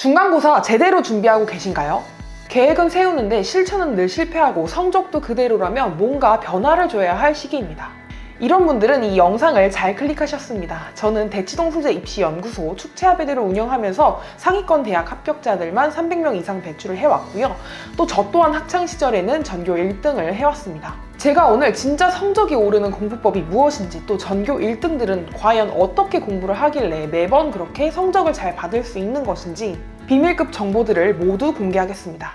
중간고사 제대로 준비하고 계신가요? 계획은 세우는데 실천은 늘 실패하고 성적도 그대로라면 뭔가 변화를 줘야 할 시기입니다. 이런 분들은 이 영상을 잘 클릭하셨습니다. 저는 대치동소재입시연구소 축제화배대를 운영하면서 상위권 대학 합격자들만 300명 이상 배출을 해왔고요. 또 저 또한 학창시절에는 전교 1등을 해왔습니다. 제가 오늘 진짜 성적이 오르는 공부법이 무엇인지, 또 전교 1등들은 과연 어떻게 공부를 하길래 매번 그렇게 성적을 잘 받을 수 있는 것인지 비밀급 정보들을 모두 공개하겠습니다.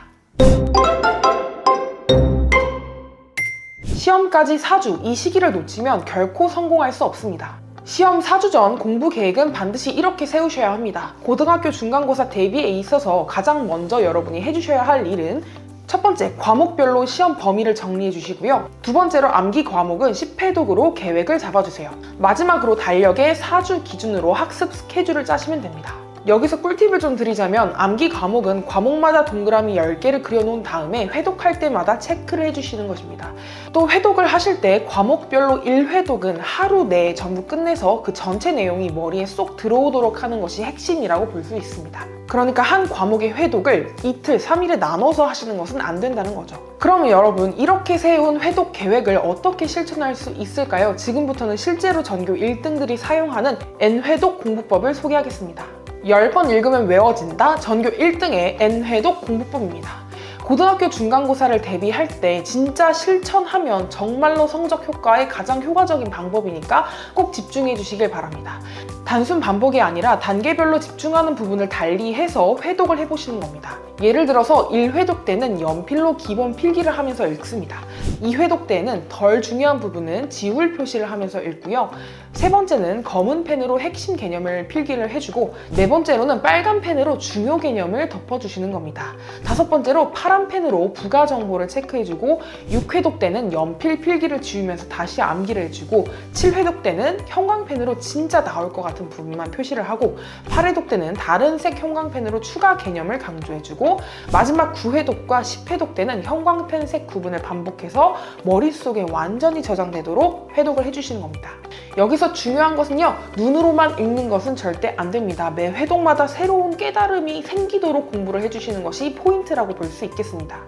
시험까지 4주, 이 시기를 놓치면 결코 성공할 수 없습니다. 시험 4주 전 공부 계획은 반드시 이렇게 세우셔야 합니다. 고등학교 중간고사 대비에 있어서 가장 먼저 여러분이 해주셔야 할 일은 첫 번째, 과목별로 시험 범위를 정리해 주시고요. 두 번째로 암기 과목은 10회독으로 계획을 잡아주세요. 마지막으로 달력에 4주 기준으로 학습 스케줄을 짜시면 됩니다. 여기서 꿀팁을 좀 드리자면 암기 과목은 과목마다 동그라미 10개를 그려놓은 다음에 회독할 때마다 체크를 해주시는 것입니다. 또 회독을 하실 때 과목별로 1회독은 하루 내에 전부 끝내서 그 전체 내용이 머리에 쏙 들어오도록 하는 것이 핵심이라고 볼 수 있습니다. 그러니까 한 과목의 회독을 이틀, 3일에 나눠서 하시는 것은 안 된다는 거죠. 그러면 여러분, 이렇게 세운 회독 계획을 어떻게 실천할 수 있을까요? 지금부터는 실제로 전교 1등들이 사용하는 N회독 공부법을 소개하겠습니다. 10번 읽으면 외워진다, 전교 1등의 N회독 공부법입니다. 고등학교 중간고사를 대비할 때 진짜 실천하면 정말로 성적 효과에 가장 효과적인 방법이니까 꼭 집중해 주시길 바랍니다. 단순 반복이 아니라 단계별로 집중하는 부분을 달리해서 회독을 해보시는 겁니다. 예를 들어서 1회독 때는 연필로 기본 필기를 하면서 읽습니다. 2회독 때는 덜 중요한 부분은 지울 표시를 하면서 읽고요. 세 번째는 검은 펜으로 핵심 개념을 필기를 해주고, 네 번째로는 빨간 펜으로 중요 개념을 덮어주시는 겁니다. 다섯 번째로 파란 펜으로 부가 정보를 체크해주고, 6회독 때는 연필 필기를 지우면서 다시 암기를 해주고, 7회독 때는 형광펜으로 진짜 나올 것 같은 부분만 표시를 하고, 8회독 때는 다른 색 형광펜으로 추가 개념을 강조해주고, 마지막 9회독과 10회독 때는 형광펜 색 구분을 반복해서 머릿속에 완전히 저장되도록 회독을 해주시는 겁니다. 여기서 중요한 것은요, 눈으로만 읽는 것은 절대 안 됩니다. 매 회독마다 새로운 깨달음이 생기도록 공부를 해주시는 것이 포인트라고 볼 수 있겠습니다.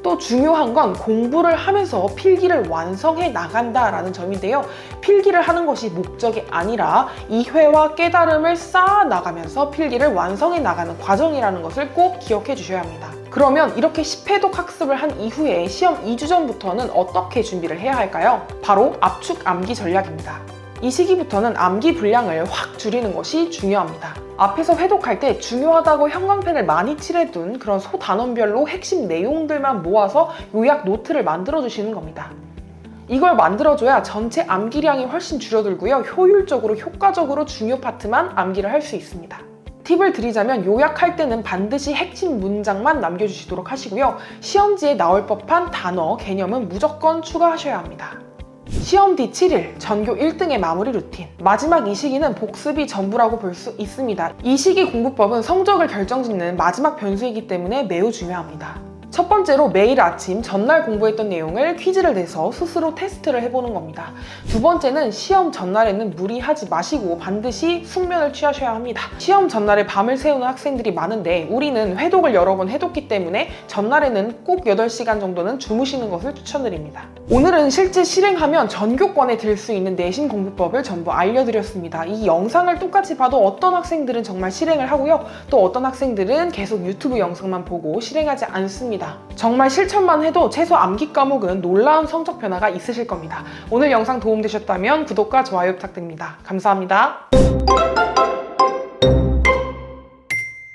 또 중요한 건 공부를 하면서 필기를 완성해 나간다라는 점인데요. 필기를 하는 것이 목적이 아니라 이해와 깨달음을 쌓아 나가면서 필기를 완성해 나가는 과정이라는 것을 꼭 기억해 주셔야 합니다. 그러면 이렇게 10회독 학습을 한 이후에 시험 2주 전부터는 어떻게 준비를 해야 할까요? 바로 압축 암기 전략입니다. 이 시기부터는 암기 분량을 확 줄이는 것이 중요합니다. 앞에서 회독할 때 중요하다고 형광펜을 많이 칠해둔 그런 소단원별로 핵심 내용들만 모아서 요약 노트를 만들어주시는 겁니다. 이걸 만들어줘야 전체 암기량이 훨씬 줄어들고요. 효율적으로, 효과적으로 중요 파트만 암기를 할 수 있습니다. 팁을 드리자면 요약할 때는 반드시 핵심 문장만 남겨주시도록 하시고요. 시험지에 나올 법한 단어, 개념은 무조건 추가하셔야 합니다. 시험 뒤 7일, 전교 1등의 마무리 루틴. 마지막 이 시기는 복습이 전부라고 볼 수 있습니다. 이 시기 공부법은 성적을 결정짓는 마지막 변수이기 때문에 매우 중요합니다. 첫 번째로 매일 아침 전날 공부했던 내용을 퀴즈를 내서 스스로 테스트를 해보는 겁니다. 두 번째는 시험 전날에는 무리하지 마시고 반드시 숙면을 취하셔야 합니다. 시험 전날에 밤을 새우는 학생들이 많은데 우리는 회독을 여러 번 해뒀기 때문에 전날에는 꼭 8시간 정도는 주무시는 것을 추천드립니다. 오늘은 실제 실행하면 전교권에 들 수 있는 내신 공부법을 전부 알려드렸습니다. 이 영상을 똑같이 봐도 어떤 학생들은 정말 실행을 하고요. 또 어떤 학생들은 계속 유튜브 영상만 보고 실행하지 않습니다. 정말 실천만 해도 최소 암기 과목은 놀라운 성적 변화가 있으실 겁니다. 오늘 영상 도움되셨다면 구독과 좋아요 부탁드립니다. 감사합니다.